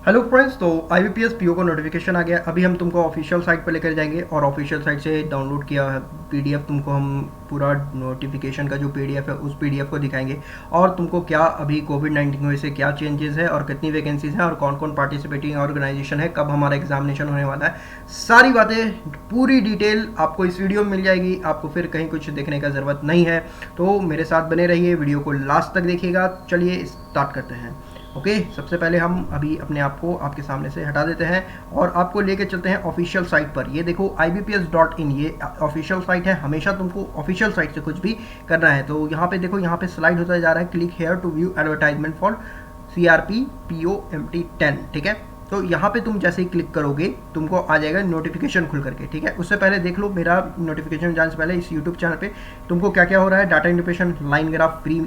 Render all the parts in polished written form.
Hello friends, तो IBPS PO का notification आ गया। अभी हम तुमको ऑफिशियल साइट पर लेकर जाएंगे और ऑफिशियल साइट से डाउनलोड किया है PDF तुमको हम पूरा नोटिफिकेशन का जो PDF है उस PDF को दिखाएंगे और तुमको क्या अभी कोविड-19 की वजह से क्या चेंजेस है और कितनी वैकेंसीज हैं और कौन कौन पार्टिसिपेटिंग ऑर्गेनाइजेशन है, कब हमारा एग्जामिनेशन होने वाला है, सारी बातें पूरी डिटेल आपको इस वीडियो में मिल जाएगी। आपको फिर कहीं कुछ देखने का ज़रूरत नहीं है, तो मेरे साथ बने रहिए, वीडियो को लास्ट तक देखिएगा। चलिए स्टार्ट करते हैं। ओके, सबसे पहले हम अभी अपने आप को आपके सामने से हटा देते हैं और आपको लेके चलते हैं ऑफिशियल साइट पर। ये देखो ibps.in, ये ऑफिशियल साइट है। हमेशा तुमको ऑफिशियल साइट से कुछ भी करना है तो यहाँ पे देखो, यहाँ पे स्लाइड होता जा रहा है, click here to view advertisement for CRP POMT 10। ठीक है, तो यहाँ पे तुम जैसे ही क्लिक करोगे तुमको आ जाएगा नोटिफिकेशन खुल करके। ठीक है, उससे पहले देख लो मेरा नोटिफिकेशन जाने से पहले इस यूट्यूब चैनल पे तुमको क्या क्या हो रहा है। Data interpretation, line graph, free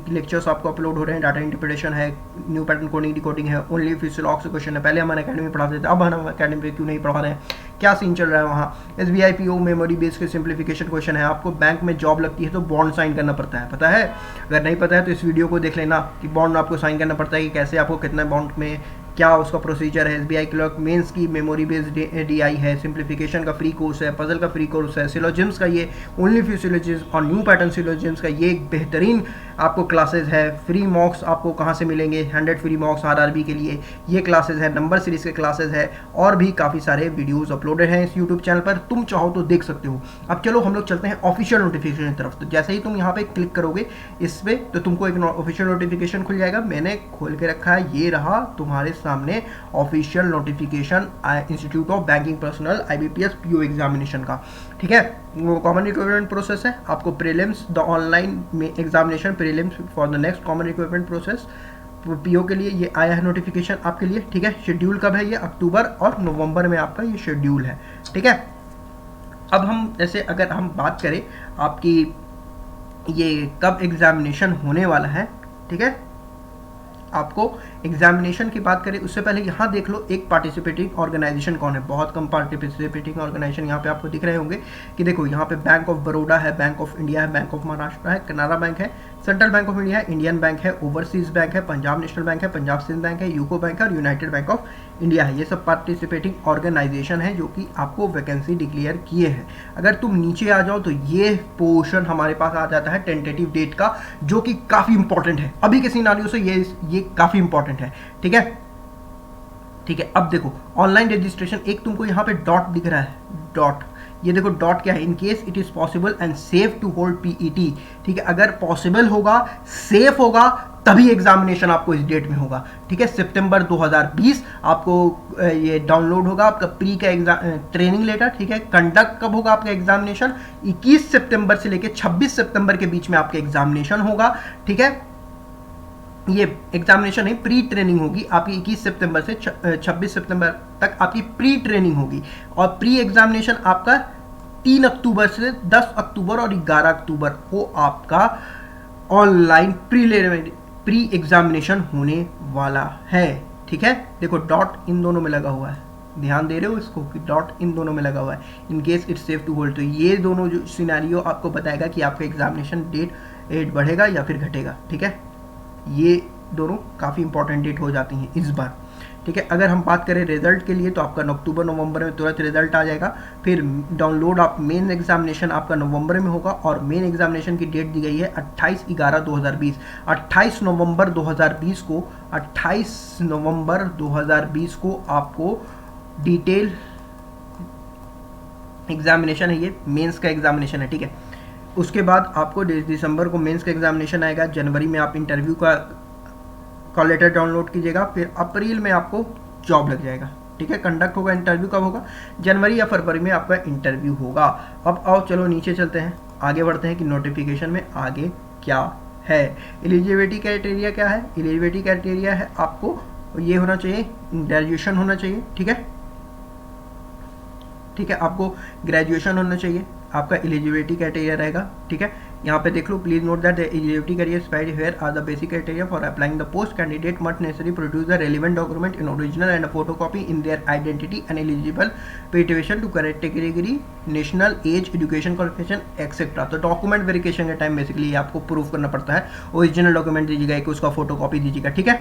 lectures आपको अपलोड हो रहे हैं। डाटा इंटरप्रिटेशन है, न्यू पैटर्न कोडिंग डिकोडिंग है, ओनली फिजियोलॉग से क्वेश्चन है। पहले हम अकेडमी में पढ़ाते थे, अब हम अकेडमी पे क्यों नहीं पढ़ा रहे हैं, क्या सीन चल रहा है वहाँ। SBI PO मेमोरी बेस के सिंप्लीफिकेशन क्वेश्चन है। आपको बैंक में जॉब लगती है तो बॉन्ड साइन करना पड़ता है, पता है? अगर नहीं पता है तो इस वीडियो को देख लेना कि बॉन्ड आपको साइन करना पड़ता है कि कैसे, आपको कितना बॉन्ड में क्या उसका प्रोसीजर है। SBI क्लर्क मेंस की मेमोरी बेस्ड DI है, सिंप्लीफिकेशन का फ्री कोर्स है, पजल का फ्री कोर्स है, सिलोजिम्स का ये ओनली फ्यू सिलोजिम्स और न्यू पैटर्न सिलोजिम्स का ये एक बेहतरीन आपको क्लासेस है। फ्री मॉक्स आपको कहाँ से मिलेंगे, 100 फ्री मॉक्स RRB के लिए ये क्लासेस है, नंबर सीरीज के क्लासेस है और भी काफ़ी सारे वीडियोस अपलोडेड हैं इस यूट्यूब चैनल पर, तुम चाहो तो देख सकते हो। अब चलो हम लोग चलते हैं ऑफिशियल नोटिफिकेशन की तरफ। तो जैसे ही तुम यहाँ पे क्लिक करोगे इस पर तो तुमको एक ऑफिशियल नोटिफिकेशन खुल जाएगा। मैंने खोल के रखा है, ये रहा तुम्हारे सामने official notification institute of banking personal IBPS PO examination का। ठीक है, वो कॉमन रिक्वायरमेंट प्रोसेस है। आपको प्रीलिम्स द ऑनलाइन में examination prelims for the next common requirement process PO के लिए ये आया है नोटिफिकेशन आपके लिए। ठीक है, शेड्यूल कब है, ये अक्टूबर और नवंबर में आपका ये शेड्यूल है। ठीक है, अब हम जैसे अगर हम बात करें आपकी ये कब एग्जामिनेशन होने वाला है, ठीक है, आपको एग्जामिनेशन की बात करें उससे पहले यहाँ देख लो एक पार्टिसिपेटिंग ऑर्गेनाइजेशन कौन है। बहुत कम पार्टिसिपेटिंग ऑर्गेनाइजेशन यहाँ पे आपको दिख रहे होंगे कि देखो यहाँ पे बैंक ऑफ बड़ौदा है, बैंक ऑफ इंडिया है, बैंक ऑफ महाराष्ट्र है, कनारा बैंक है, सेंट्रल बैंक ऑफ इंडिया है, इंडियन बैंक है, ओवरसीज बैंक है, पंजाब नेशनल बैंक है, पंजाब सिंध बैंक है, यूको बैंक है और यूनाइटेड बैंक ऑफ इंडिया है। ये सब पार्टिसिपेटिंग ऑर्गेनाइजेशन है जो कि आपको वैकेंसी डिक्लेयर किए हैं। अगर तुम नीचे आ जाओ तो ये पोर्शन हमारे पास आ जाता है टेंटेटिव डेट का, जो कि काफ़ी इंपॉर्टेंट है अभी के सिनारियो से, ये काफ़ी इंपॉर्टेंट है। ठीक है, ठीक है, अब देखो ऑनलाइन रजिस्ट्रेशन, एक तुमको यहाँ पे डॉट दिख रहा है, डॉट, ये देखो डॉट क्या है, in case it is possible and safe to hold PET। ठीक है, अगर पॉसिबल होगा, सेफ होगा, तभी एग्जामिनेशन आपको इस डेट में होगा। ठीक है, सितंबर 2020 आपको ये डाउनलोड होगा आपका प्री का एग्जाम ट्रेनिंग लेटर। ठीक है, कंडक्ट कब होगा आपका एग्जामिनेशन, 21 सितंबर से लेकर 26 सितंबर के बीच में आपका एग्जामिनेशन होगा। ठीक है, ये एग्जामिनेशन है, प्री ट्रेनिंग होगी आपकी 21 सितंबर से 26 सितंबर तक आपकी प्री ट्रेनिंग होगी और प्री एग्जामिनेशन आपका 3 अक्टूबर से 10 अक्टूबर और 11 अक्टूबर को आपका ऑनलाइन प्री एग्जामिनेशन होने वाला है। ठीक है, देखो डॉट इन दोनों में लगा हुआ है, ध्यान दे रहे हो इसको कि डॉट इन दोनों में लगा हुआ है, in case it's safe to hold. तो ये दोनों जो सिनेरियो आपको बताएगा कि आपका एग्जामिनेशन डेट बढ़ेगा या फिर घटेगा। ठीक है, ये दोनों काफ़ी इंपॉर्टेंट डेट हो जाती हैं इस बार। ठीक है, अगर हम बात करें रिजल्ट के लिए तो आपका अक्टूबर नवंबर में तुरंत रिजल्ट आ जाएगा। फिर डाउनलोड आप मेन एग्जामिनेशन आपका नवंबर में होगा और मेन एग्जामिनेशन की डेट दी गई है 28/11/2020। 28 नवंबर 2020 को 28 नवंबर 2020 को आपको डिटेल एग्जामिनेशन है, ये मेंस का एग्जामिनेशन है। ठीक है, उसके बाद आपको दिसंबर को मेंस का एग्जामिनेशन आएगा, जनवरी में आप इंटरव्यू का कॉल लेटर डाउनलोड कीजिएगा, फिर अप्रैल में आपको जॉब लग जाएगा। ठीक है, कंडक्ट होगा, इंटरव्यू कब होगा, जनवरी या फरवरी में आपका इंटरव्यू होगा। अब आओ चलो नीचे चलते हैं, आगे बढ़ते हैं कि नोटिफिकेशन में आगे क्या है। एलिजिबिलिटी क्राइटेरिया क्या है, एलिजिबिलिटी क्राइटेरिया है आपको ये होना चाहिए, ग्रेजुएशन होना चाहिए। ठीक है, ठीक है, आपको ग्रेजुएशन होना चाहिए, आपका एलिजिबिलिटी क्राइटेरिया रहेगा। ठीक है, यहाँ पे देख लो, please note that the eligibility criteria specified here are the basic criteria for applying the post. Candidate must necessary produce the relevant document in original and photocopy in their identity and eligible पेटिवेशन to category, national, age, education qualification etcetera. तो document verification के time basically आपको proof करना पड़ता है, original document दीजिएगा, एक उसका फोटोकॉपी दीजिएगा। ठीक है,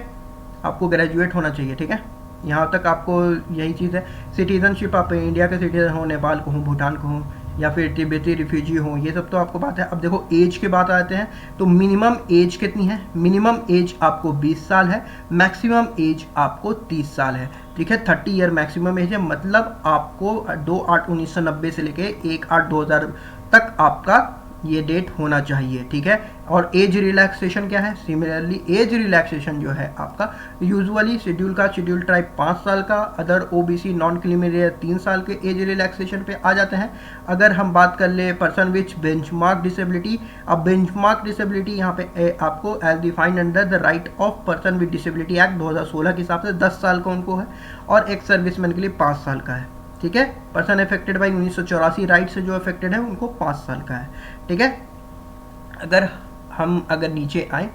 आपको ग्रेजुएट होना चाहिए। ठीक है, यहाँ तक आपको यही चीज़ है। सिटीजनशिप आप इंडिया के सिटीजन हो, नेपाल को हो, भूटान को हो, या फिर तिब्बती रिफ्यूजी हो, ये सब तो आपको बात है। अब देखो एज की बात आते हैं, तो मिनिमम एज कितनी है? मिनिमम एज आपको 20 साल है, मैक्सिमम एज आपको 30 साल है, ठीक है। 30 ईयर मैक्सिमम एज है, मतलब आपको 2/8/1990 से लेके 1/8/2000 तक आपका ये डेट होना चाहिए, ठीक है। और एज रिलैक्सेशन क्या है? सिमिलरली एज रिलैक्सेशन जो है आपका यूजुअली शेड्यूल का शेड्यूल ट्राइब 5 साल का, अदर ओबीसी नॉन क्रीमी 3 साल के एज रिलैक्सेशन पे आ जाते हैं। अगर हम बात कर ले पर्सन विच बेंचमार्क डिसेबिलिटी, अब बेंचमार्क डिसेबिलिटी यहाँ पे आपको as defined under the right of person with disability act 2016 के हिसाब से 10 साल का उनको है, और एक सर्विसमैन के लिए 5 साल का है, ठीक है। पर्सन अफेक्टेड बाई 1984 राइट से जो अफेक्टेड है उनको 5 साल का है, ठीक है। अगर नीचे आए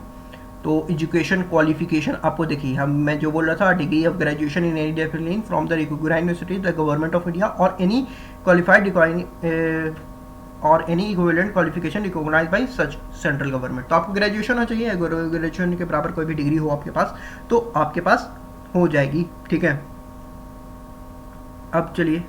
तो एजुकेशन क्वालिफिकेशन आपको देखिए, मैं जो बोल रहा था, degree of graduation in any discipline from the recognised university the government of India और एनी क्वालिफाइड और any equivalent qualification recognised by such central government. तो आपको ग्रेजुएशन होना चाहिए, ग्रेजुएशन के बराबर कोई भी डिग्री हो आपके पास तो आपके पास हो जाएगी, ठीक है। अब चलिए,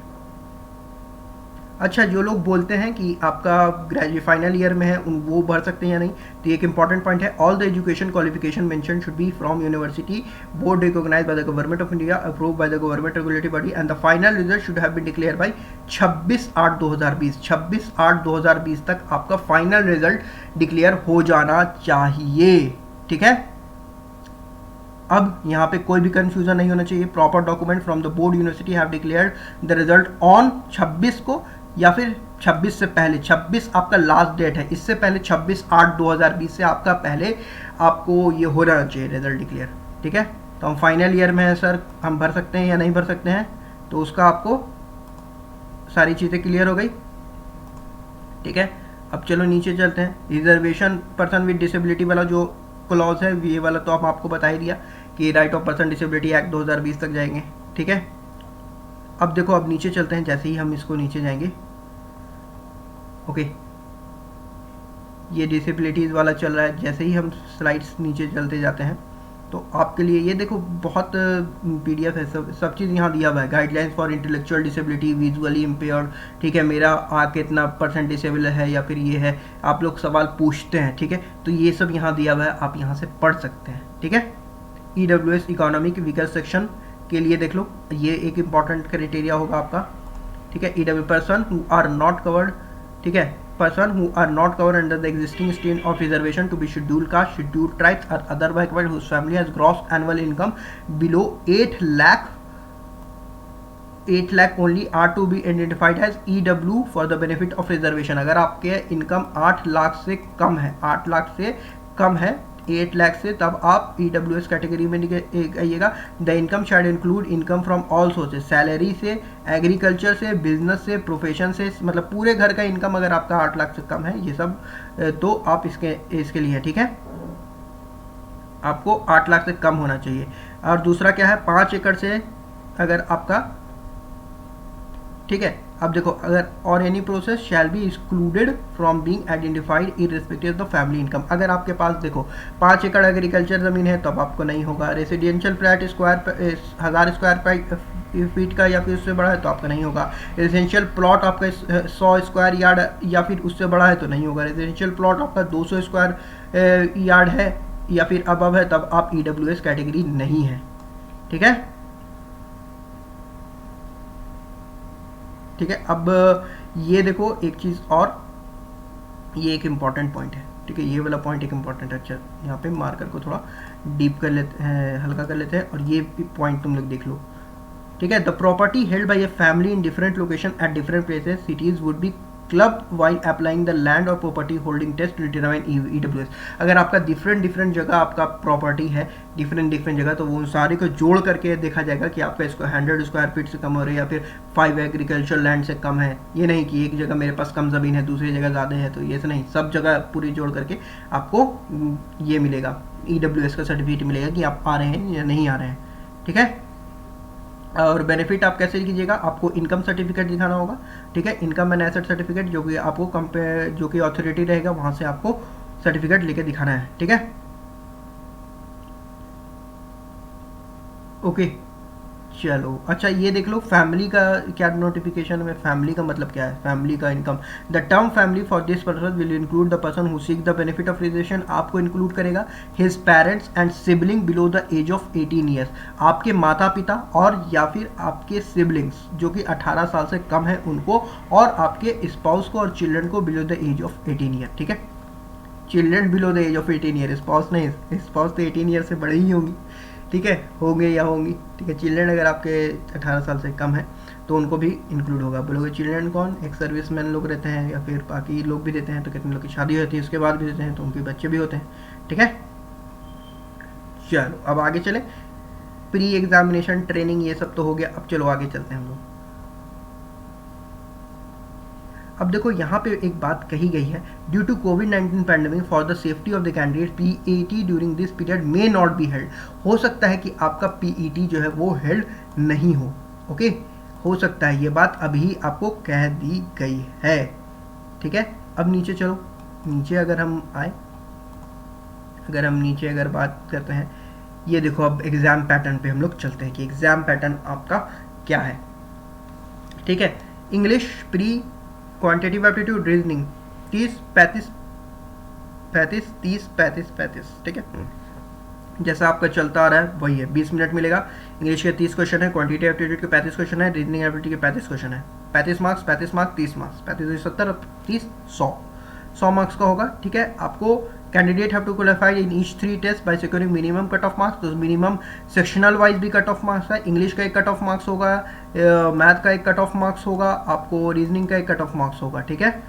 अच्छा जो लोग बोलते हैं कि आपका ग्रेजुएट फाइनल ईयर में है वो भर सकते हैं या नहीं, तो एक इंपॉर्टेंट पॉइंट है, all the education qualification mention should be from university board recognised by the government of India, approved by the government regulatory body and the final result should have been declare by 26/8/2020। 26/8/2020 तक आपका final result declare हो जाना चाहिए, ठीक है। अब यहाँ पे कोई भी कंफ्यूजन नहीं होना चाहिए। Proper document from the board university have declared the result on 26 को, या फिर 26 से पहले, 26 आपका लास्ट डेट है, इससे पहले 26/8/2020 से आपका पहले आपको ये हो जाना चाहिए रिजल्ट डिक्लेयर, ठीक है। तो हम फाइनल ईयर में है सर, हम भर सकते हैं या नहीं भर सकते हैं, तो उसका आपको सारी चीज़ें क्लियर हो गई, ठीक है। अब चलो नीचे चलते हैं। रिजर्वेशन पर्सन विद डिसेबिलिटी वाला जो क्लॉज है, ये वाला तो हम आपको बता ही दिया कि right of person disability act 2020 तक जाएंगे, ठीक है। अब देखो, अब नीचे चलते हैं, जैसे ही हम इसको नीचे जाएंगे, ओके, ये डिसेबिलिटीज़ वाला चल रहा है। जैसे ही हम स्लाइड्स नीचे चलते जाते हैं तो आपके लिए ये देखो बहुत पीडीएफ है, सब चीज़ यहाँ दिया हुआ है। Guidelines for intellectual disability, visually impaired, ठीक है, मेरा कितना % डिसेबल है या फिर ये है, आप लोग सवाल पूछते हैं, ठीक है, तो ये सब यहाँ दिया हुआ है, आप यहाँ से पढ़ सकते हैं, ठीक है। EWS इकोनॉमिक वीकर सेक्शन के लिए देख लो, ये एक इम्पॉर्टेंट क्राइटेरिया होगा आपका, ठीक है। EW person who are not covered, ठीक है, person who are not covered under the existing stream of reservation to be scheduled caste, scheduled tribes or other backward whose family has gross annual income below 8 lakh only are to be identified as EW for the benefit of reservation। अगर आपके income 8 lakh से कम है, 8 लाख से कम है, 8 लाख से, तब आप EWS category में आइएगा। The income shall include income from all sources, salary से, एग्रीकल्चर से, बिजनेस से, प्रोफेशन से, मतलब पूरे घर का इनकम अगर आपका 8 लाख से कम है, ये सब तो आप इसके लिए, ठीक है, आपको 8 लाख से कम होना चाहिए। और दूसरा क्या है, 5 एकड़ से अगर आपका, ठीक है। अब देखो, अगर और any process shall be excluded from being identified irrespective of the family income. अगर आपके पास देखो 5 एकड़ एग्रीकल्चर ज़मीन है तब आपको नहीं होगा। रेसिडेंशियल फ्लैट 1000 स्क्वायर फीट का या फिर उससे बड़ा है तो आपका नहीं होगा। रेजिडेंशियल प्लॉट आपका 100 स्क्वायर यार्ड या फिर उससे बड़ा है तो नहीं होगा। रेजिडेंशियल प्लॉट आपका 200 स्क्वायर यार्ड है या फिर अबव है, तब आप EWS कैटेगरी नहीं है, ठीक है, ठीक है। अब ये देखो एक चीज़ और, ये एक इम्पॉर्टेंट पॉइंट है, ठीक है, ये वाला पॉइंट एक इम्पॉर्टेंट है। अच्छा, यहाँ पे मार्कर को थोड़ा डीप कर लेते हैं, हल्का कर लेते हैं, और ये पॉइंट तुम लोग देख लो, ठीक है। The property held by a family in different location at different places cities would be club while applying the land और property holding test to determine EWS। अगर आपका डिफरेंट जगह आपका प्रॉपर्टी है, डिफरेंट जगह, तो वो सारे को जोड़ करके देखा जाएगा कि आपका इसको 100 स्क्वायर फीट से कम हो रहा है या फिर 5 एग्रीकल्चर लैंड से कम है। ये नहीं कि एक जगह मेरे पास कम ज़मीन है दूसरी जगह ज़्यादा है, तो ये नहीं, सब जगह पूरी जोड़ करके आपको ये मिलेगा, EWS का सर्टिफिकेट मिलेगा कि आप आ रहे हैं या नहीं आ रहे हैं, ठीक है। और बेनिफिट आप कैसे कीजिएगा, आपको इनकम सर्टिफिकेट दिखाना होगा, ठीक है, इनकम एंड एसेट सर्टिफिकेट, जो कि आपको जो कि अथॉरिटी रहेगा वहां से आपको सर्टिफिकेट लेके दिखाना है, ठीक है, ओके। चलो अच्छा ये देख लो फैमिली का क्या नोटिफिकेशन में, फैमिली का मतलब क्या है, फैमिली का इनकम। The term family for this person will include the person who seek the benefit of reservation, आपको इंक्लूड करेगा his parents and sibling below the age of 18 years, आपके माता पिता और या फिर आपके सिबलिंग्स जो कि 18 साल से कम है उनको, और आपके स्पाउस को और चिल्ड्रन को below the age of 18 year. ठीक है, children below the age of 18 year, spouse नहीं, स्पाउस तो 18 ईयर से बड़ी ही होंगी। ठीक है, होंगे या होंगी। ठीक है, चिल्ड्रन अगर आपके 18 साल से कम है तो उनको भी इंक्लूड होगा। बोलोगे चिल्ड्रन कौन, एक सर्विसमैन लोग रहते हैं या फिर बाकी लोग भी देते हैं, तो कितने लोग की शादी होती है उसके बाद भी देते हैं, तो उनके बच्चे भी होते हैं। ठीक है, चलो अब आगे चले। प्री एग्जामिनेशन ट्रेनिंग ये सब तो हो गया, अब चलो आगे चलते हैं हम लोग। अब देखो यहाँ पे एक बात कही गई है, ड्यू टू कोविड-19 pandemic for the safety of the candidate PET during this period may not be held. हो सकता है कि आपका पीईटी जो है वो हेल्ड नहीं हो। ओके, हो सकता है, ये बात अभी आपको कह दी गई है। ठीक है, अब नीचे चलो, नीचे अगर हम आए, अगर हम नीचे अगर बात करते हैं, ये देखो अब एग्जाम पैटर्न पे हम लोग चलते हैं कि एग्जाम पैटर्न आपका क्या है। ठीक है, English pre quantitative aptitude reasoning 30 35 35 30 35 35। ठीक है, जैसा आपका चलता आ रहा है वही है, 20 मिनट मिलेगा। इंग्लिश के 30 क्वेश्चन है, क्वांटिटेटिव एप्टीट्यूड के 35 क्वेश्चन है, रीजनिंग एबिलिटी के 35 क्वेश्चन है। 35 मार्क्स 35 मार्क्स 30 मार्क्स, 35 70 30 100 मार्क्स का होगा। ठीक है, आपको candidate have to qualify in each 3 test by securing minimum cut off marks, तो मिनिमम सेक्शनल वाइज भी कट ऑफ मार्क्स है। इंग्लिश का एक कट ऑफ मार्क्स होगा, मैथ का एक कट ऑफ मार्क्स होगा, आपको रीजनिंग का एक कट ऑफ मार्क्स होगा। ठीक है,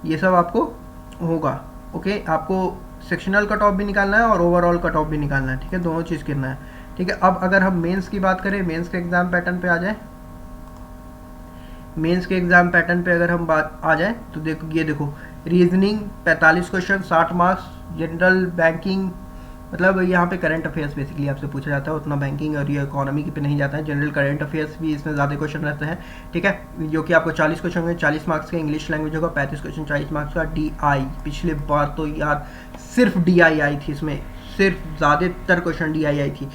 ये सब आपको होगा। ओके, आपको सेक्शनल कट ऑफ भी निकालना है और ओवरऑल कट ऑफ भी निकालना है। ठीक है, दोनों चीज़ करना है। ठीक है, अब अगर हम मेंस की बात करें, मेंस के एग्जाम पैटर्न पे आ जाए, मेंस के एग्जाम पैटर्न पे अगर हम बात आ जाए तो देखो, ये देखो reasoning 45 question 60 marks, general banking मतलब यहाँ पे करंट अफेयर्स बेसिकली आपसे पूछा जाता है, उतना बैंकिंग और ये इकोनॉमी की पे नहीं जाता है, जनरल करंट अफेयर्स भी इसमें ज़्यादा क्वेश्चन रहते हैं। ठीक है, जो कि आपको 40 क्वेश्चन होंगे, 40 मार्क्स का। इंग्लिश लैंग्वेज होगा 35 क्वेश्चन 40 मार्क्स का। DI पिछले बार तो यार सिर्फ DI आई थी इसमें, सिर्फ ज़्यादातर क्वेश्चन DI आई थी।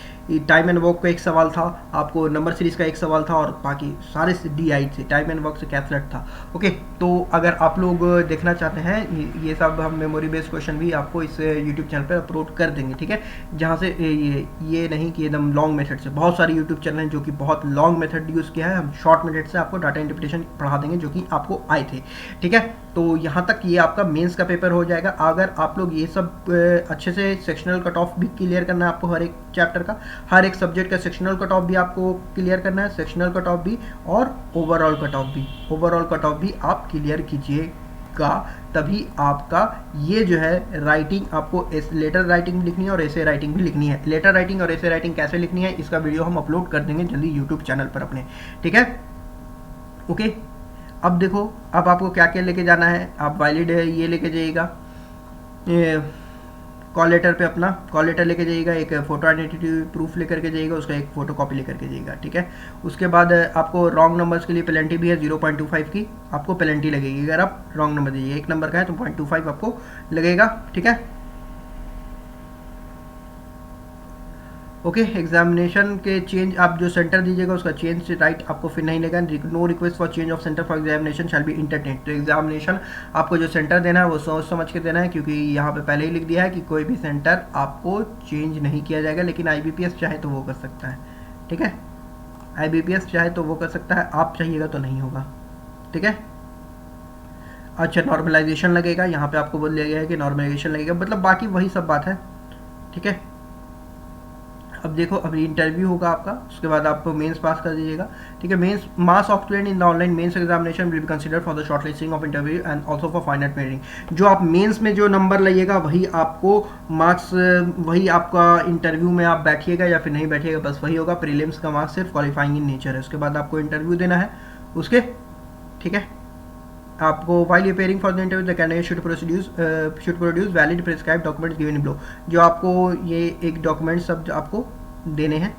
टाइम एंड वर्क का एक सवाल था, आपको नंबर सीरीज का एक सवाल था, और बाकी सारे DI थे। टाइम एंड वर्क से कैथलेट था। ओके, तो अगर आप लोग देखना चाहते हैं ये सब हम मेमोरी बेस्ड क्वेश्चन भी आपको इस यूट्यूब चैनल पर अपलोड कर देंगे। ठीक है, जहाँ से ये नहीं कि एकदम लॉन्ग मेथड से, बहुत सारे यूट्यूब चैनल हैं जो कि बहुत लॉन्ग मेथड यूज़ किया है, हम शॉर्ट मेथड से आपको डाटा इंटरप्रिटेशन पढ़ा देंगे जो कि आपको आए थे। ठीक है, तो यहाँ तक ये आपका मेंस का पेपर हो जाएगा। अगर आप लोग ये सब अच्छे से सेक्शनल कट ऑफ भी क्लियर करना है आपको, हर एक चैप्टर का, हर एक सब्जेक्ट का सेक्शनल कट ऑफ भी आपको क्लियर करना है, सेक्शनल कट ऑफ भी और ओवरऑल कट ऑफ भी, ओवरऑल कट ऑफ भी आप क्लियर कीजिएगा, तभी आपका ये जो है राइटिंग, आपको लेटर राइटिंग भी लिखनी है और ऐसे राइटिंग भी लिखनी है। लेटर राइटिंग और ऐसे राइटिंग कैसे लिखनी है इसका वीडियो हम अपलोड कर देंगे जल्दी यूट्यूब चैनल पर अपने। ठीक है, ओके, अब देखो, अब आपको क्या क्या लेके जाना है। आप वैलिड ये लेके जाइएगा, कॉल लेटर पे अपना कॉल लेटर लेके जाइएगा, एक फोटो आइडेंटिटी प्रूफ लेकर के जाइएगा, उसका एक फोटो कॉपी लेकर के जाइएगा। ठीक है, उसके बाद आपको रॉन्ग नंबर्स के लिए पेनल्टी भी है 0.25 की, आपको पेनल्टी लगेगी अगर आप रॉन्ग नंबर दीजिए। एक नंबर का है तो 0.25 आपको लगेगा। ठीक है, ओके, एग्जामिनेशन के चेंज, आप जो सेंटर दीजिएगा उसका चेंज राइट आपको फिर नहीं लेगा। No request for change of centre for examination shall be entertain. तो एग्जामिनेशन आपको जो सेंटर देना है वो सोच समझ के देना है, क्योंकि यहाँ पे पहले ही लिख दिया है कि कोई भी सेंटर आपको चेंज नहीं किया जाएगा, लेकिन IBPS चाहे तो वो कर सकता है। ठीक है, IBPS चाहे तो वो कर सकता है, आप चाहिएगा तो नहीं होगा। ठीक है, अच्छा, नॉर्मलाइजेशन लगेगा, यहाँ पे आपको बोल दिया गया है कि नॉर्मलाइजेशन लगेगा, मतलब बाकी वही सब बात है। ठीक है, अब देखो, अभी इंटरव्यू होगा आपका, उसके बाद आप मेंस पास कर दीजिएगा। ठीक है, mains marks obtained in the online mains examination will be considered for the shortlisting of interview and also for final merit. जो आप मेंस में जो नंबर लाइएगा वही आपको मार्क्स, वही आपका इंटरव्यू में आप बैठिएगा या फिर नहीं बैठिएगा, बस वही होगा। प्रीलिम्स का मार्क्स सिर्फ क्वालिफाइंग इन नेचर है, उसके बाद आपको इंटरव्यू देना है उसके। ठीक है, आपको while appearing for the interview the candidate should produce valid prescribed documents given below. जो आपको ये एक डॉक्यूमेंट सब आपको देने हैं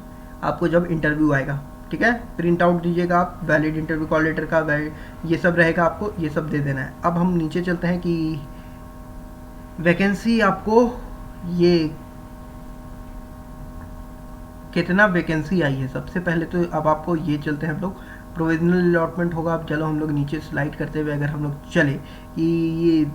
आपको जब इंटरव्यू आएगा। ठीक है, प्रिंट आउट दीजिएगा आप, वैलिड इंटरव्यू कॉल लेटर का ये सब रहेगा, आपको ये सब दे देना है। अब हम नीचे चलते हैं कि वैकेंसी आपको ये कितना वैकेंसी आई है। सबसे पहले तो अब आपको ये चलते हैं हम लोग, प्रोविजनल अलॉटमेंट होगा। अब चलो हम लोग नीचे स्लाइड करते हुए अगर हम लोग चले कि ये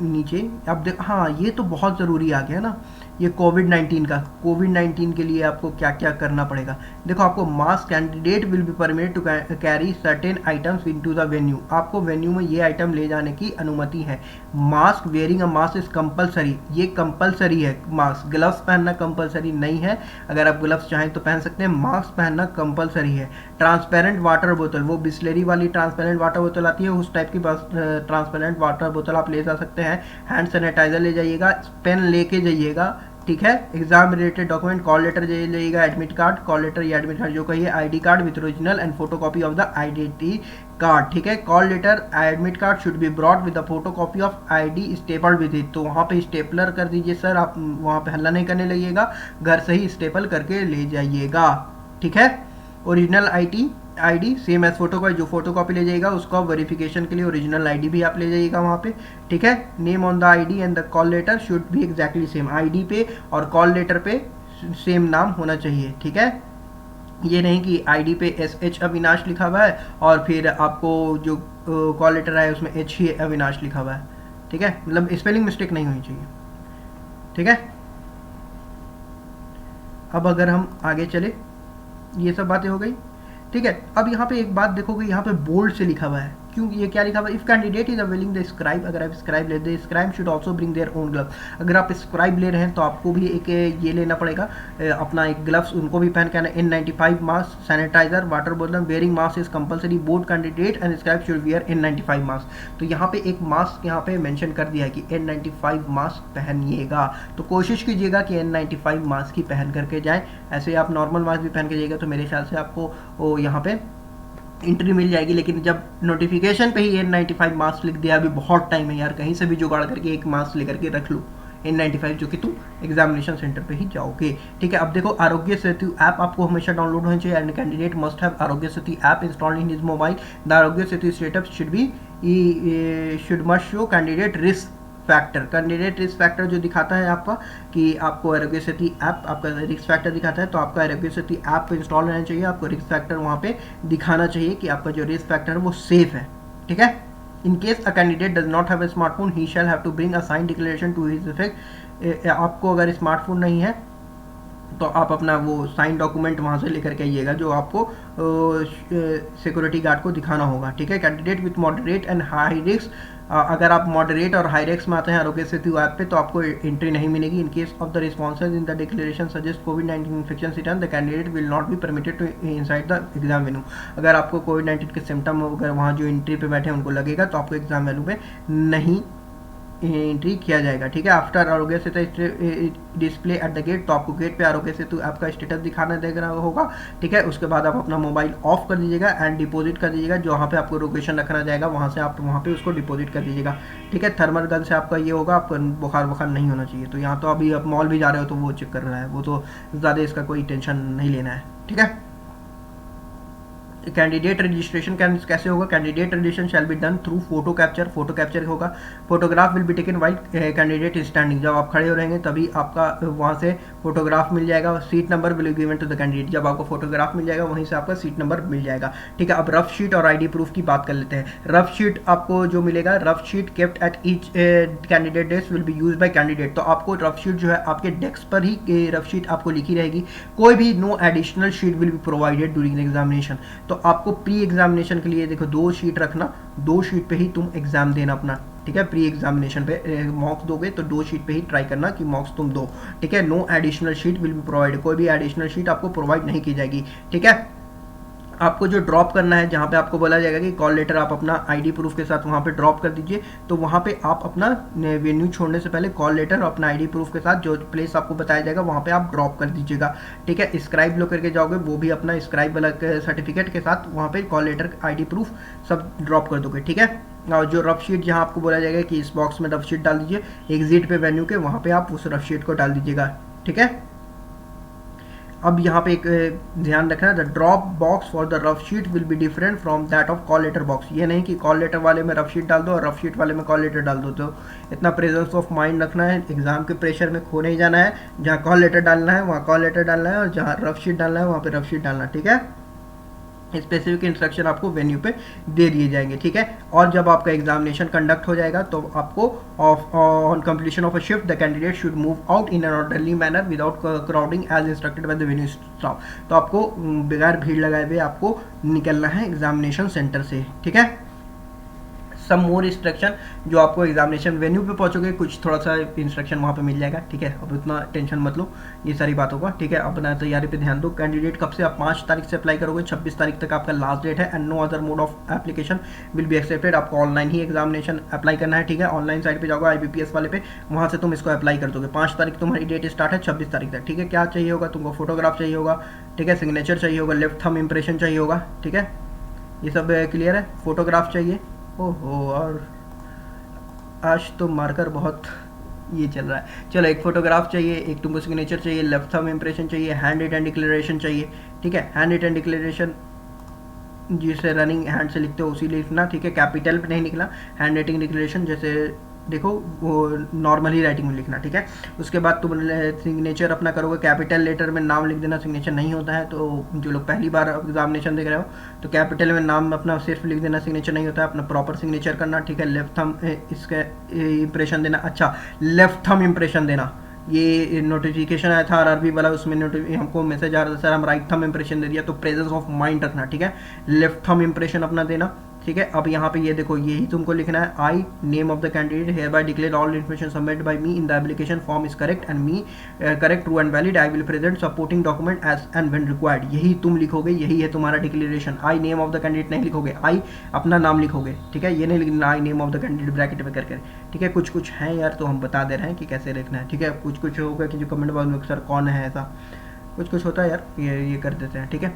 नीचे अब देख, हाँ ये तो बहुत ज़रूरी आ गया ना, ये कोविड-19 का, कोविड-19 के लिए आपको क्या क्या करना पड़ेगा। देखो आपको mask, candidate will be permitted to carry certain items into the venue, आपको वेन्यू में ये आइटम ले जाने की अनुमति है। Mask, wearing a mask is compulsory, ये कंपलसरी है मास्क। ग्लव्स पहनना कंपलसरी नहीं है, अगर आप ग्लव्स चाहें तो पहन सकते हैं, मास्क पहनना कंपलसरी है। ट्रांसपेरेंट वाटर बोतल, वो बिस्लेरी वाली ट्रांसपेरेंट वाटर बोतल आती है, उस टाइप की ट्रांसपेरेंट वाटर बोतल आप ले जा सकते हैं। हैंड सैनिटाइजर ले जाइएगा, पेन लेके जाइएगा, ठीक है। Exam related document, call letter ले जाइएगा, एडमिट कार्ड, कॉल लेटर या एडमिट कार्ड जो कहिए, ID card with original and photocopy of the identity card, ठीक है। Call letter, admit card should be brought with the photocopy of ID stapled with it, तो वहाँ पे stapler कर दीजिए सर, आप वहाँ पे हल्ला नहीं करने लगिएगा, घर से ही स्टेपल करके ले जाइएगा, ठीक है। Original ID same as photocopy, जो फोटोकॉपी ले जाएगा उसको वेरिफिकेशन के लिए ओरिजिनल आईडी भी आप ले जाइएगा वहाँ पे, ठीक है। Name on the ID and the call letter should be exactly same, ID पे और कॉल लेटर पे सेम नाम होना चाहिए, ठीक है। ये नहीं कि आईडी पे SH अविनाश लिखा हुआ है और फिर आपको जो कॉल लेटर है उसमें H ही अविनाश लिखा हुआ है, ठीक है, मतलब स्पेलिंग मिस्टेक नहीं होनी चाहिए, ठीक है। अब अगर हम आगे चले, ये सब बातें हो गई, ठीक है। अब यहाँ पे एक बात देखोगे, यहाँ पे बोल्ड से लिखा हुआ है, क्यों ये क्या लिखा हुआ है, if candidate is availing the scribe, अगर आप स्क्राइब ले दे, scribe should also bring their own glove, अगर आप स्क्राइब ले रहे हैं तो आपको भी एक ये लेना पड़ेगा, अपना एक ग्लव्स उनको भी पहन के आना। N95 मास्क, सैनिटाइजर, वाटर बोतल, wearing mask is compulsory, both candidate and scribe should wear N95 mask, तो यहाँ पे एक मास्क यहाँ पे मेंशन कर दिया है कि N95 मास्क पहनिएगा, तो कोशिश कीजिएगा कि N95 मास्क ही पहन करके जाएं। ऐसे आप नॉर्मल मास्क भी पहन के जाइएगा तो मेरे ख्याल से आपको यहाँ पे एंट्री मिल जाएगी, लेकिन जब नोटिफिकेशन पे ही N95 मास्क लिख दिया, अभी बहुत टाइम है यार, कहीं से भी जुगाड़ करके एक मास्क लेकर के रख लो N95, जो कि तुम एग्जामिनेशन सेंटर पे ही जाओगे, ठीक है। अब देखो आरोग्य सेतु ऐप आपको हमेशा डाउनलोड होना चाहिए, and candidate must have Aarogya Setu app installed in his mobile. The Aarogya Setu status should must show candidate risk factor, candidate risk factor जो दिखाता है आपका कि आपको आरोग्य सेतु ऐप आपका रिस्क फैक्टर दिखाता है, तो आपका आरोग्य सेतु ऐप इंस्टॉल रहना चाहिए, आपको रिस्क फैक्टर वहाँ पे दिखाना चाहिए कि आपका जो रिस्क फैक्टर है वो सेफ है, ठीक है। In case a candidate does not have a smartphone he shall have to bring a sign declaration to his effect, आपको अगर स्मार्टफोन नहीं है तो आप अपना वो साइन डॉक्यूमेंट वहाँ से लेकर के आइएगा जो आपको सिक्योरिटी गार्ड को दिखाना होगा, ठीक है। Candidate with moderate and high risk, अगर आप मॉडरेट और हाई रिस्क में आते हैं आरोग्य सेतु ऐप पे तो आपको एंट्री नहीं मिलेगी। In case of the responses in the declaration suggest कोविड-19 infection symptom the candidate will not be permitted to inside the exam venue, अगर आपको कोविड-19 के सिम्टम अगर वहाँ जो एंट्री पे बैठे हैं उनको लगेगा तो आपको एग्जाम वेन्यू पे नहीं एंट्री किया जाएगा, ठीक है। After Aarogya Setu display at the gate, तो आपको गेट पे आरोग्य सेतु आपका स्टेटस दिखाना देना होगा, ठीक है। उसके बाद आप अपना मोबाइल ऑफ कर दीजिएगा एंड डिपॉजिट कर दीजिएगा, जहाँ पे आपको लोकेशन रखना जाएगा वहाँ से आप वहाँ पे उसको डिपॉजिट कर दीजिएगा, ठीक है। थर्मल गन से आपका ये होगा, आपको बुखार नहीं होना चाहिए। तो यहाँ तो अभी आप मॉल भी जा रहे हो तो वो चेक कर रहा है, वो तो ज़्यादा इसका कोई टेंशन नहीं लेना है, ठीक है। कैंडिडेट रजिस्ट्रेशन कैसे होगा, candidate registration shall be done through photo capture होगा। Photograph will be taken while candidate standing, जब आप खड़े हो रहेंगे तभी आपका वहाँ से फोटोग्राफ मिल जाएगा। Seat number will given to the candidate, जब आपको फोटोग्राफ मिल जाएगा वहीं से आपका सीट नंबर मिल जाएगा, ठीक है। अब रफ शीट और आईडी प्रूफ की बात कर लेते हैं। रफ शीट आपको जो मिलेगा, rough sheet kept at each candidate desk will be use by candidate, तो आपको रफ शीट जो है आपके डेस्क पर ही रफ शीट आपको लिखी रहेगी, कोई भी no additional sheet will be provided during examination. तो आपको प्री एग्जामिनेशन के लिए देखो 2 शीट रखना, 2 शीट पे ही तुम एग्जाम देना अपना, ठीक है। प्री एग्जामिनेशन पे मॉक्स दोगे तो 2 शीट पे ही ट्राई करना कि मॉक्स तुम दो, ठीक है। No additional sheet will be provide, कोई भी एडिशनल शीट आपको प्रोवाइड नहीं की जाएगी, ठीक है। आपको जो ड्रॉप करना है, जहाँ पे आपको बोला जाएगा कि कॉल लेटर आप अपना आईडी प्रूफ के साथ वहाँ पे ड्रॉप कर दीजिए, तो वहाँ पे आप अपना वेन्यू छोड़ने से पहले कॉल लेटर और अपना आईडी प्रूफ के साथ जो प्लेस आपको बताया जाएगा वहाँ पे आप ड्रॉप कर दीजिएगा, ठीक है। स्क्राइब लो करके जाओगे, वो भी अपना स्क्राइब वाला सर्टिफिकेट के साथ वहाँ पे कॉल लेटर आईडी प्रूफ सब ड्रॉप कर दोगे, ठीक है। और जो रफ शीट जहाँ आपको बोला जाएगा कि इस बॉक्स में रफ शीट डाल दीजिए, एग्जिट पे वेन्यू के वहाँ पे आप उस रफ शीट को डाल दीजिएगा, ठीक है। अब यहाँ पे एक ध्यान रखना, the drop box for the rough sheet will be different from that of call letter box. ये नहीं कि कॉल लेटर वाले में रफ शीट डाल दो और रफ शीट वाले में कॉल लेटर डाल दो। तो इतना प्रेजेंस ऑफ माइंड रखना है, एग्जाम के प्रेशर में खो नहीं जाना है। जहाँ कॉल लेटर डालना है वहाँ कॉल लेटर डालना है, और जहाँ रफ शीट डालना है वहाँ पे रफ शीट डालना, ठीक है। स्पेसिफिक इंस्ट्रक्शन आपको वेन्यू पे दे दिए जाएंगे, ठीक है। और जब आपका एग्जामिनेशन कंडक्ट हो जाएगा तो आपको on completion of a shift the candidate should move out in an orderly manner without crowding as instructed by the venue staff. तो आपको बगैर भीड़ लगाए हुए आपको निकलना है एग्जामिनेशन सेंटर से, ठीक है। सम मोर इंस्ट्रक्शन, जो आपको एग्जामिनेशन वेन्यू पे पहुंचोगे कुछ थोड़ा सा इंस्ट्रक्शन वहाँ पे मिल जाएगा, ठीक है। अब इतना टेंशन मत लो ये सारी बातों का, ठीक है। अपना तैयारी पे ध्यान दो। कैंडिडेट कब से, आप 5 तारीख से अप्लाई करोगे, 26 तारीख तक आपका लास्ट डेट है। And no other mode of application will be accepted. आपको ऑनलाइन ही एग्जामिनेशन अप्लाई करना है, ठीक है। ऑनलाइन साइट पर जाओगे IBPS वाले पे, वहाँ से तुम इसको अप्लाई कर दोगे। 5 तारीख तुम्हारी डेट स्टार्ट है, 26 तारीख तक, ठीक है। क्या चाहिए होगा तुमको, फोटोग्राफ चाहिए होगा, ठीक है, सिग्नेचर चाहिए होगा, लेफ्ट थंब इंप्रेशन चाहिए होगा, ठीक है। ये सब क्लियर है। फोटोग्राफ चाहिए, ओहो, और आज तो मार्कर बहुत ये चल रहा है। चलो, एक फोटोग्राफ चाहिए, एक तुमको सिग्नेचर चाहिए, लेफ्ट थंब इंप्रेशन चाहिए, हैंड रिटन डिक्लेरेशन चाहिए, ठीक है। हैंड रिटन डिक्लेरेशन जिसे रनिंग हैंड से लिखते हो उसी लिखना, ठीक है। कैपिटल पे नहीं लिखना। हैंड राइटिंग डिक्लेरेशन जैसे देखो वो नॉर्मल ही राइटिंग में लिखना, ठीक है। उसके बाद तुम सिग्नेचर अपना करोगे, कैपिटल लेटर में नाम लिख देना, सिग्नेचर नहीं होता है। तो जो लोग पहली बार एग्जामिनेशन देख रहे हो तो कैपिटल में नाम अपना सिर्फ लिख देना, सिग्नेचर नहीं होता है, अपना प्रॉपर सिग्नेचर करना, ठीक है। लेफ्ट थंब इसका इंप्रेशन देना, अच्छा लेफ्ट थंब इंप्रेशन देना। ये नोटिफिकेशन आया था RRB वाला, उसमें हमको मैसेज आ रहा था सर हम राइट थंब इंप्रेशन दे दिया। तो प्रेजेंस ऑफ माइंड रखना, ठीक है। लेफ्ट थंब इंप्रेशन अपना देना, ठीक है। अब यहाँ पे ये देखो यही तुमको लिखना है, I name of the candidate hereby declare all information submit by me in the application form is correct and me correct true and valid. I will present supporting document as and when required. यही तुम लिखोगे, यही है तुम्हारा declaration. I name of the candidate नहीं लिखोगे, आई अपना नाम लिखोगे, ठीक है। ये नहीं लिखना आई name of the candidate bracket में करके, ठीक है। कुछ कुछ है यार तो हम बता दे रहे हैं कि कैसे लिखना है, ठीक है। कुछ कुछ होगा कि जो कमेंट बॉक्स में सर कौन है, ऐसा कुछ कुछ होता है यार, ये कर देते हैं, ठीक है।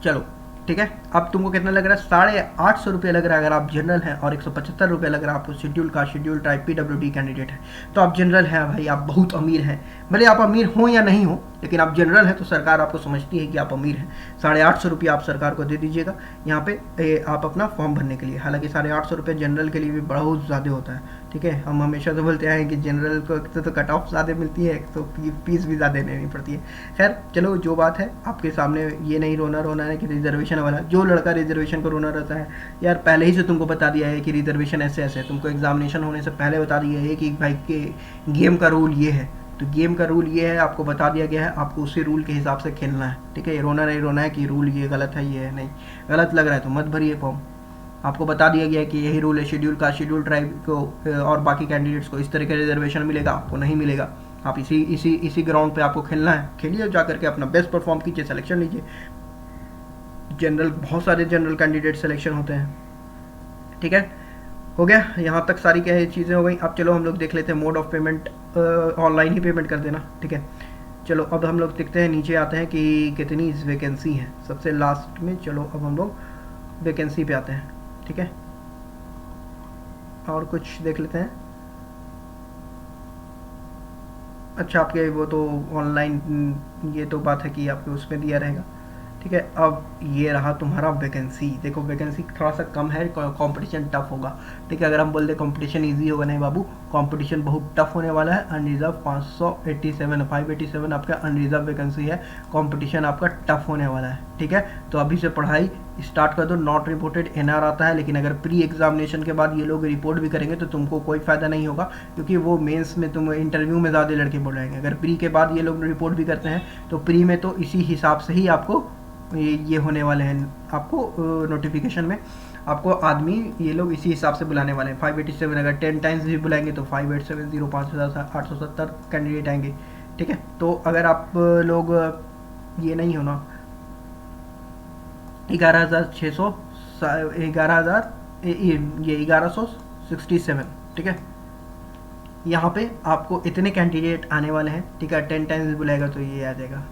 चलो ठीक है। अब तुमको कितना लग रहा है, 850 रुपये लग रहा है अगर आप जनरल हैं, और 175 रुपये लग रहा है आपको शेड्यूल का, शेड्यूल टाइप PWD कैंडिडेट है। तो आप जनरल हैं भाई, आप बहुत अमीर हैं। भले आप अमीर हो या नहीं हो, लेकिन आप जनरल हैं तो सरकार आपको समझती है कि आप अमीर हैं। 850 रुपये आप सरकार को दे दीजिएगा यहाँ पे आप अपना फॉर्म भरने के लिए। हालांकि 850 रुपये जनरल के लिए भी बहुत ज़्यादा होता है, ठीक है। हम हमेशा तो बोलते हैं कि जनरल को तो कट ऑफ ज़्यादा मिलती है, तो फीस भी ज़्यादा देनी पड़ती है। खैर चलो, जो बात है आपके सामने, ये नहीं रोना है कि रिजर्वेशन वाला। जो लड़का रिजर्वेशन को रोना रहता है यार, पहले ही से तुमको बता दिया है कि रिजर्वेशन ऐसे ऐसे, तुमको एग्जामिनेशन होने से पहले बता दिया है कि भाई के गेम का रूल ये है। तो गेम का रूल ये है, आपको बता दिया गया है, आपको उसी रूल के हिसाब से खेलना है, ठीक है। रोना नहीं रोना है कि रूल ये गलत है, ये है नहीं। गलत लग रहा है तो मत भरिए फॉर्म। आपको बता दिया गया है कि यही रूल है, शेड्यूल का, शेड्यूल ट्राइब को और बाकी कैंडिडेट्स को इस तरह का रिजर्वेशन मिलेगा, आपको नहीं मिलेगा। आप इसी ग्राउंड पे आपको खेलना है, खेलिए जा करके अपना बेस्ट परफॉर्म कीजिए, सिलेक्शन लीजिए। जनरल, बहुत सारे जनरल कैंडिडेट सिलेक्शन होते हैं, ठीक है। हो गया, यहाँ तक सारी क्या चीज़ें हो गई। अब चलो हम लोग देख लेते हैं mode of payment, online he payment कर देना, ठीक है। चलो अब हम लोग देखते हैं, नीचे आते हैं कि कितनी वैकेंसी है सबसे लास्ट में। चलो अब हम लोग वैकेंसी पे आते हैं, ठीक है। और कुछ देख लेते हैं। अच्छा, आपके वो तो ऑनलाइन, ये तो बात है कि आपके उसमें दिया रहेगा, ठीक है। अब ये रहा तुम्हारा वैकेंसी। देखो वैकेंसी थोड़ा सा कम है, कंपटीशन टफ होगा, ठीक है। अगर हम बोल दे कंपटीशन इजी होगा, नहीं बाबू, कंपटीशन बहुत टफ होने वाला है। अनरिजर्व 587 आपका अनरिजर्व वैकेंसी है। कंपटीशन आपका टफ होने वाला है, ठीक है। तो अभी से पढ़ाई स्टार्ट कर दो। नॉट रिपोर्टेड NR आता है, लेकिन अगर प्री एग्जामिनेशन के बाद ये लोग रिपोर्ट भी करेंगे तो तुमको कोई फ़ायदा नहीं होगा, क्योंकि वो मेंस में तुम इंटरव्यू में ज़्यादा लड़के बोलेंगे। अगर प्री के बाद ये लोग रिपोर्ट भी करते हैं तो प्री में तो इसी हिसाब से ही आपको ये होने वाले हैं, आपको नोटिफिकेशन में आपको आदमी ये लोग इसी हिसाब से बुलाने वाले हैं। 587 अगर 10 टाइम्स भी बुलाएंगे तो 5870 5870 कैंडिडेट आएंगे, ठीक है। तो अगर आप लोग ये नहीं हो ना, 11,600 11,67, ठीक है। यहाँ पे आपको इतने कैंडिडेट आने वाले हैं, ठीक है। 10 टाइम्स बुलाएगा तो ये आ जाएगा,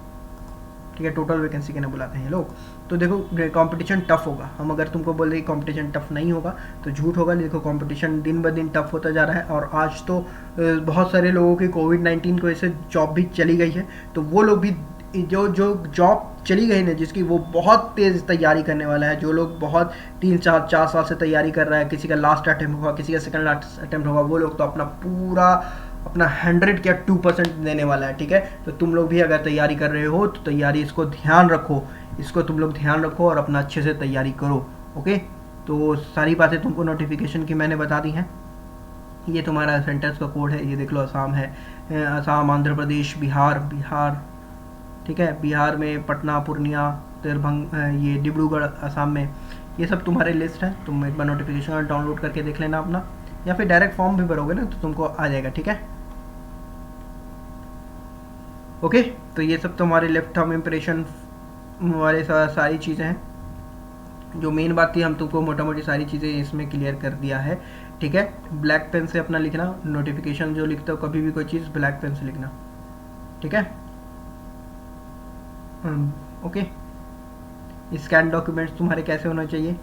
ठीक है, टोटल वैकेंसी कहना बुलाते हैं ये लोग। तो देखो कंपटीशन टफ होगा, हम अगर तुमको बोल रहे कंपटीशन टफ नहीं होगा तो झूठ होगा। देखो कंपटीशन दिन ब दिन टफ होता जा रहा है, और आज तो बहुत सारे लोगों की कोविड-19 की वजह से जॉब भी चली गई है, तो वो लोग भी जो जो जॉब चली गई ना जिसकी, वो बहुत तेज़ तैयारी करने वाला है। जो लोग बहुत 3-4 साल से तैयारी कर रहा है, किसी का लास्ट अटेम्प्ट होगा, किसी का सेकंड लास्ट अटेम्प्ट होगा, वो लोग तो अपना 100 या 2% देने वाला है। ठीक है, तो तुम लोग भी अगर तैयारी कर रहे हो तो तैयारी इसको ध्यान रखो, इसको तुम लोग ध्यान रखो और अपना अच्छे से तैयारी करो। ओके, तो सारी बातें तुमको नोटिफिकेशन की मैंने बता दी हैं। ये तुम्हारा सेंटर्स का कोड है, ये देख लो, असम है, असम, आंध्र प्रदेश, बिहार, ठीक है, बिहार में पटना, पूर्णिया, दरभंगा, ये डिब्रूगढ़ असम में, ये सब तुम्हारे लिस्ट है। तुम एक बार नोटिफिकेशन डाउनलोड करके देख लेना अपना, या फिर डायरेक्ट फॉर्म भी भरोगे ना तो तुमको आ जाएगा। ठीक है, ओके, तो ये सब तुम्हारे लेफ्ट थंब इम्प्रेशन वाले सारी चीज़ें हैं। जो मेन बात थी हम तुमको मोटा मोटी सारी चीज़ें इसमें क्लियर कर दिया है। ठीक है, ब्लैक पेन से अपना लिखना, नोटिफिकेशन जो लिखते हो कभी भी कोई चीज़ ब्लैक पेन से लिखना। ठीक है, ओके। स्कैन डॉक्यूमेंट्स तुम्हारे कैसे होना चाहिए,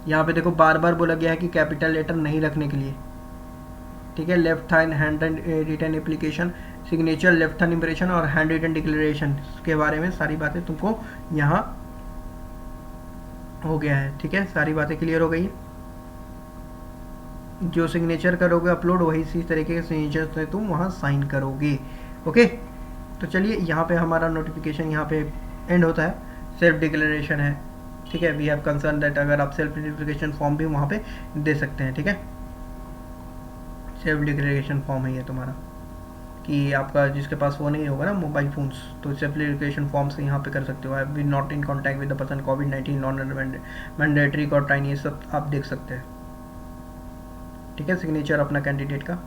यहाँ पे देखो बार बार बोला गया है कि कैपिटल लेटर नहीं रखने के लिए। ठीक है, left hand written application, signature, left hand impression और हैंड रिटन डिक्लेरेशन के बारे में सारी बातें तुमको यहाँ हो गया है। ठीक है, सारी बातें क्लियर हो गई है। जो सिग्नेचर करोगे अपलोड, वही इसी तरीके के सिग्नेचर से तुम वहाँ साइन करोगे। ओके, तो चलिए यहाँ पे हमारा नोटिफिकेशन यहाँ पे एंड होता है। सेल्फ डिक्लेरेशन है, ठीक है, वी हैव कंसर्न दैट, अगर आप सेल्फ डिक्लेरेशन फॉर्म भी वहाँ पे दे सकते हैं। ठीक है, सेल्फ डिक्लेरेशन फॉर्म है ये तुम्हारा, कि आपका जिसके पास वो नहीं होगा ना मोबाइल फोन्स, तो सेल्फ डिक्लेरेशन फॉर्म से यहाँ पे कर सकते हो। I be not in contact with the person, कोविड-19 नॉन मैंडेटरी क्वारंटाइन, ये सब आप देख सकते हैं। ठीक है, सिग्नेचर अपना कैंडिडेट का।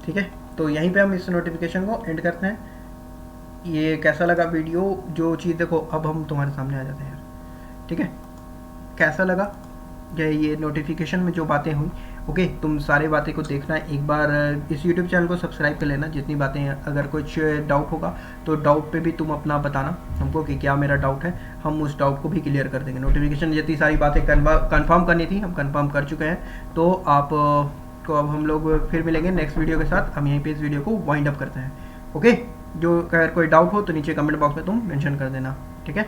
ठीक है, तो यहीं पे हम इस नोटिफिकेशन को एंड करते हैं। ये कैसा लगा वीडियो, जो चीज़ देखो अब हम तुम्हारे सामने आ जाते हैं। ठीक है, कैसा लगा ये नोटिफिकेशन में जो बातें हुई। ओके, तुम सारी बातें को देखना, एक बार इस यूट्यूब चैनल को सब्सक्राइब कर लेना जितनी बातें हैं। अगर कुछ डाउट होगा तो डाउट पे भी तुम अपना बताना हमको कि क्या मेरा डाउट है, हम उस डाउट को भी क्लियर कर देंगे। नोटिफिकेशन जितनी सारी बातें कन्फर्म करनी थी हम कन्फर्म कर चुके हैं, तो आप को अब हम लोग फिर मिलेंगे नेक्स्ट वीडियो के साथ। हम यहीं पे इस वीडियो को वाइंड अप करते हैं। ओके, जो अगर कोई डाउट हो तो नीचे कमेंट बॉक्स में तुम मेंशन कर देना। ठीक है।